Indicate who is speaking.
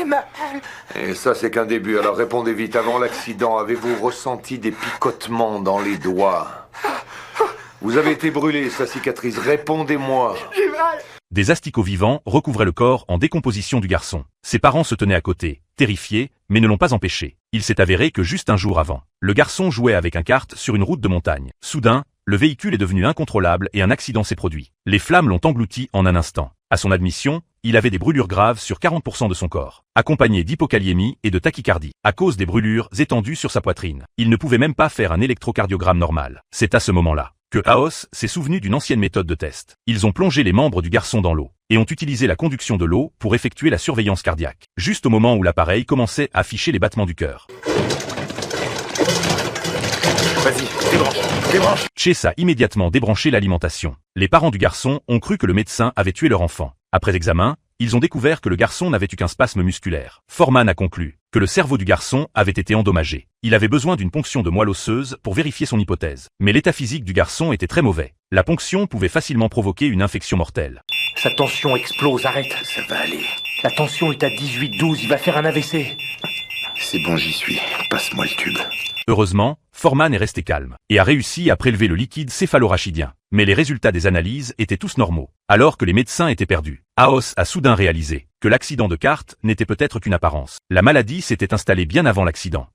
Speaker 1: mal.
Speaker 2: Et ça, c'est qu'un début. Alors répondez vite. Avant l'accident, avez-vous ressenti des picotements dans les doigts? Vous avez été brûlé, sa cicatrice. Répondez-moi.
Speaker 1: J'ai mal.
Speaker 3: Des asticots vivants recouvraient le corps en décomposition du garçon. Ses parents se tenaient à côté, terrifiés, mais ne l'ont pas empêché. Il s'est avéré que juste un jour avant, le garçon jouait avec un kart sur une route de montagne. Soudain, le véhicule est devenu incontrôlable et un accident s'est produit. Les flammes l'ont englouti en un instant. À son admission, il avait des brûlures graves sur 40% de son corps, accompagnées d'hypokaliémie et de tachycardie, à cause des brûlures étendues sur sa poitrine. Il ne pouvait même pas faire un électrocardiogramme normal. C'est à ce moment-là que Aos s'est souvenu d'une ancienne méthode de test. Ils ont plongé les membres du garçon dans l'eau et ont utilisé la conduction de l'eau pour effectuer la surveillance cardiaque, juste au moment où l'appareil commençait à afficher les battements du cœur.
Speaker 2: Vas-y, débranche.
Speaker 3: Chase a immédiatement débranché l'alimentation. Les parents du garçon ont cru que le médecin avait tué leur enfant. Après examen, ils ont découvert que le garçon n'avait eu qu'un spasme musculaire. Foreman a conclu que le cerveau du garçon avait été endommagé. Il avait besoin d'une ponction de moelle osseuse pour vérifier son hypothèse. Mais l'état physique du garçon était très mauvais. La ponction pouvait facilement provoquer une infection mortelle.
Speaker 1: Sa tension explose, arrête.
Speaker 2: Ça va aller.
Speaker 1: La tension est à 18-12, il va faire un AVC.
Speaker 2: C'est bon, j'y suis. Passe-moi le tube.
Speaker 3: Heureusement, Foreman est resté calme et a réussi à prélever le liquide céphalorachidien. Mais les résultats des analyses étaient tous normaux, alors que les médecins étaient perdus. Aos a soudain réalisé que l'accident de kart n'était peut-être qu'une apparence. La maladie s'était installée bien avant l'accident.